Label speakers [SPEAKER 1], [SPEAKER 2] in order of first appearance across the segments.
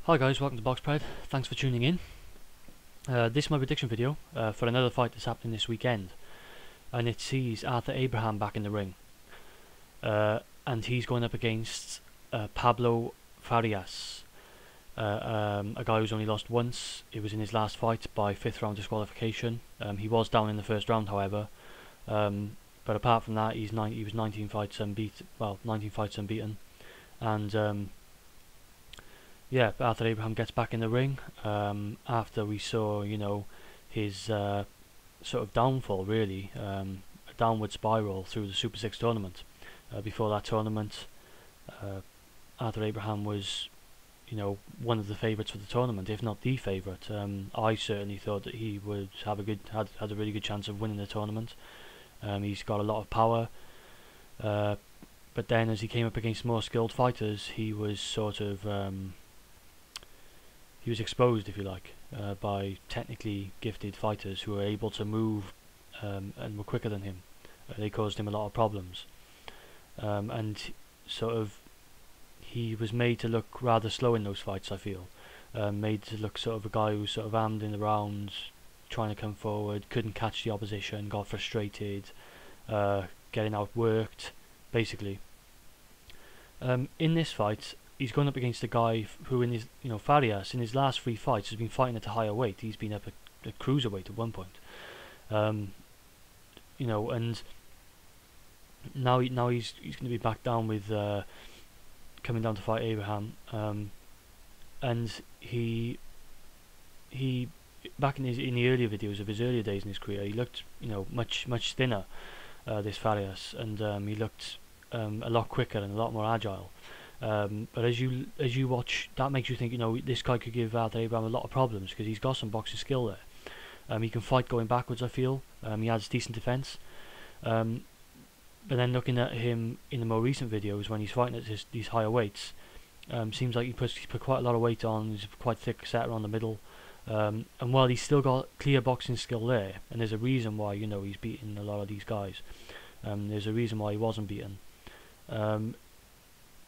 [SPEAKER 1] Hi guys, welcome to BoxPred. Thanks for tuning in. This is my prediction video for another fight that's happening this weekend, and it sees Arthur Abraham back in the ring, and he's going up against Pablo Farias, a guy who's only lost once. It was in his last fight by 5th round disqualification. He was down in the first round, however, but apart from that, he was 19 fights unbeaten, and yeah, Arthur Abraham gets back in the ring after we saw, his sort of downfall, really, a downward spiral through the Super 6 tournament. Before that tournament, Arthur Abraham was, one of the favourites for the tournament, if not the favourite. I certainly thought that he would have had a really good chance of winning the tournament. He's got a lot of power, but then as he came up against more skilled fighters, he was sort of he was exposed, if you like, by technically gifted fighters who were able to move and were quicker than him. They caused him a lot of problems, and sort of he was made to look rather slow in those fights, I feel. Made to look sort of a guy who was sort of armed in the rounds, trying to come forward, couldn't catch the opposition, got frustrated, getting outworked, basically. In this fight, he's going up against a guy who, in his, Farias, in his last 3 fights, has been fighting at a higher weight. He's been up at cruiserweight at one point, and now he's going to be back down with coming down to fight Abraham, and he back in the earlier videos of his earlier days in his career, he looked much thinner, this Farias, and he looked a lot quicker and a lot more agile. But as you watch, that makes you think, this guy could give Arthur Abraham a lot of problems, because he's got some boxing skill there. He can fight going backwards, I feel. He has decent defence. But then looking at him in the more recent videos, when he's fighting at these higher weights, seems like he put quite a lot of weight on. He's quite thick setter on the middle. And while he's still got clear boxing skill there, and there's a reason why he's beaten a lot of these guys. There's a reason why he wasn't beaten.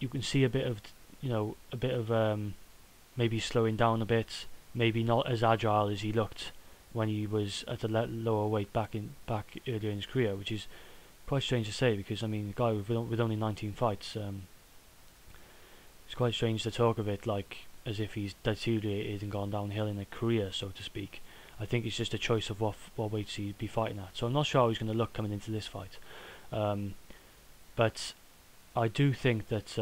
[SPEAKER 1] You can see a bit of maybe slowing down a bit, maybe not as agile as he looked when he was at a lower weight back earlier in his career, which is quite strange to say, because a guy with only 19 fights, it's quite strange to talk of it like as if he's deteriorated and gone downhill in a career, so to speak. I think it's just a choice of what weights he'd be fighting at. So I'm not sure how he's going to look coming into this fight, but I do think that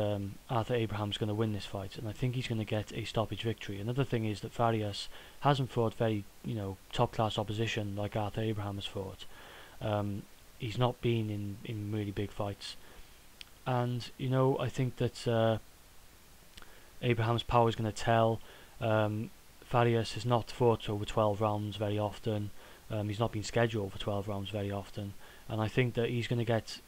[SPEAKER 1] Arthur Abraham's going to win this fight, and I think he's going to get a stoppage victory. Another thing is that Farias hasn't fought very, top-class opposition like Arthur Abraham has fought. He's not been in really big fights, and I think that Abraham's power is going to tell. Farias has not fought over 12 rounds very often. He's not been scheduled for 12 rounds very often. And I think that he's going to get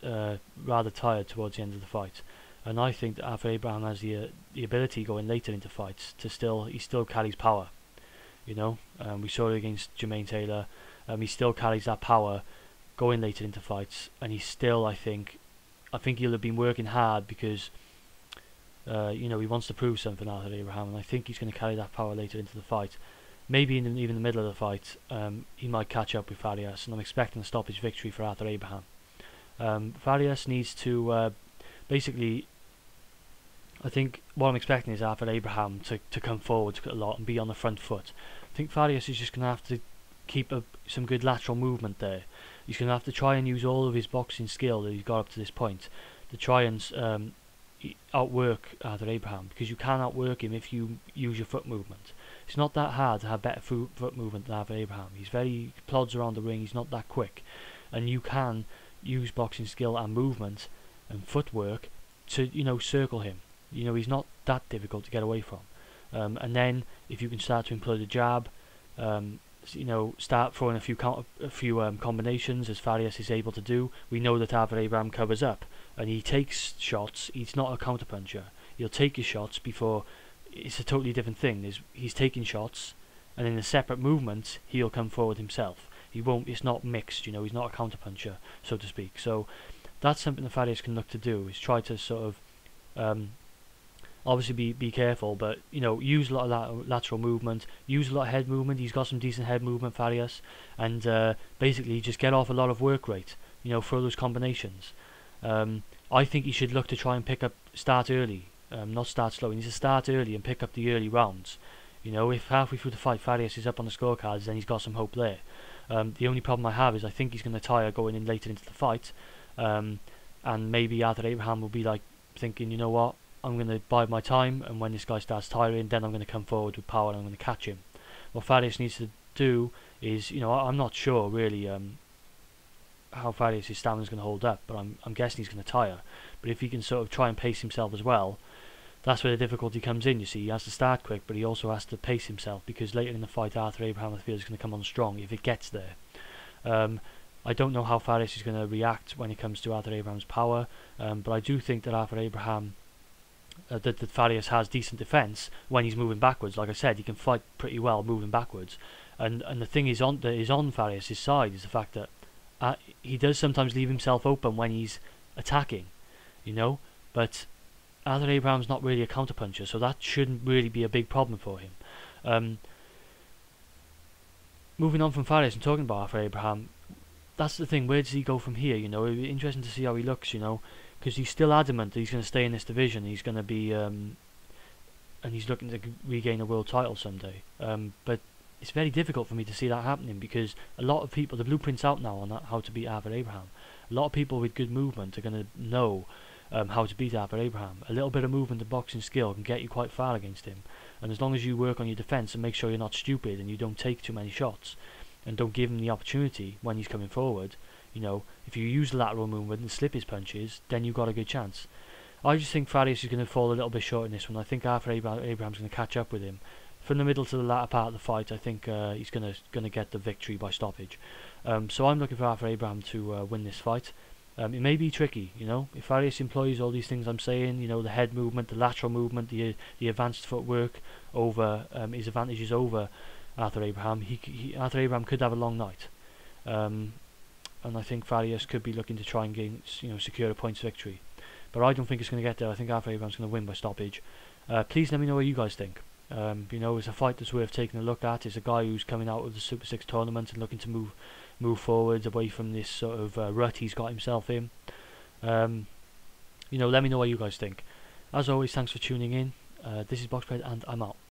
[SPEAKER 1] rather tired towards the end of the fight. And I think that Arthur Abraham has the ability going later into fights to he still carries power. We saw it against Jermaine Taylor. He still carries that power going later into fights, and he's still, I think he'll have been working hard because he wants to prove something, Arthur Abraham, and I think he's going to carry that power later into the fight. Maybe even the middle of the fight, he might catch up with Farias, and I'm expecting a stoppage victory for Arthur Abraham. Farias needs to basically, I think what I'm expecting is Arthur Abraham to come forward a lot and be on the front foot. I think Farias is just going to have to keep some good lateral movement there. He's going to have to try and use all of his boxing skill that he's got up to this point to try and outwork Arthur Abraham, because you can outwork him if you use your foot movement. It's not that hard to have better foot movement than Arthur Abraham. He plods around the ring, he's not that quick, and you can use boxing skill and movement and footwork to circle him. He's not that difficult to get away from. And then if you can start to employ the jab, start throwing a few combinations, as Farias is able to do. We know that Arthur Abraham covers up and he takes shots. He's not a counterpuncher. He'll take his shots before. It's a totally different thing. He's taking shots, and in a separate movement he'll come forward himself. He won't. It's not mixed. He's not a counterpuncher, so to speak. So that's something that Farias can look to do, is try to sort of Obviously, be careful, but use a lot of lateral movement, use a lot of head movement. He's got some decent head movement, Farias, and basically just get off a lot of work rate. For those combinations. I think he should look to try and start early, not start slow. He needs to start early and pick up the early rounds. If halfway through the fight Farias is up on the scorecards, then he's got some hope there. The only problem I have is I think he's going to tire going in later into the fight, and maybe Arthur Abraham will be like thinking, you know what, I'm going to bide my time, and when this guy starts tiring, then I'm going to come forward with power and I'm going to catch him. What Farias needs to do is, I'm not sure really how Farias' stamina is going to hold up, but I'm guessing he's going to tire. But if he can sort of try and pace himself as well, that's where the difficulty comes in. You see, he has to start quick, but he also has to pace himself, because later in the fight Arthur Abraham, I feel, is going to come on strong if it gets there. I don't know how Farias is going to react when it comes to Arthur Abraham's power, but I do think that Arthur Abraham that Farias has decent defence when he's moving backwards. Like I said, he can fight pretty well moving backwards, and the thing is on Farias' side is the fact that he does sometimes leave himself open when he's attacking, but Arthur Abraham's not really a counterpuncher, so that shouldn't really be a big problem for him. Moving on from Farias and talking about Arthur Abraham, that's the thing, where does he go from here? It'll be interesting to see how he looks, because he's still adamant that he's going to stay in this division. He's going to be, and he's looking to regain a world title someday. But it's very difficult for me to see that happening, because a lot of people, the blueprint's out now on how to beat Arthur Abraham. A lot of people with good movement are going to know how to beat Arthur Abraham. A little bit of movement and boxing skill can get you quite far against him. And as long as you work on your defence and make sure you're not stupid and you don't take too many shots and don't give him the opportunity when he's coming forward, if you use the lateral movement and slip his punches, then you've got a good chance. I just think Farias is going to fall a little bit short in this one. I think Arthur Abraham's going to catch up with him. From the middle to the latter part of the fight, I think he's going to get the victory by stoppage. So I'm looking for Arthur Abraham to win this fight. It may be tricky, if Farias employs all these things I'm saying, the head movement, the lateral movement, the advanced footwork over his advantages over Arthur Abraham. Arthur Abraham could have a long night, and I think Farias could be looking to try and secure a points victory. But I don't think it's going to get there. I think Arthur Abraham's going to win by stoppage. Please let me know what you guys think. It's a fight that's worth taking a look at. It's a guy who's coming out of the Super 6 tournament and looking to move forwards away from this sort of rut he's got himself in. Let me know what you guys think. As always, thanks for tuning in. This is Boxbread, and I'm out.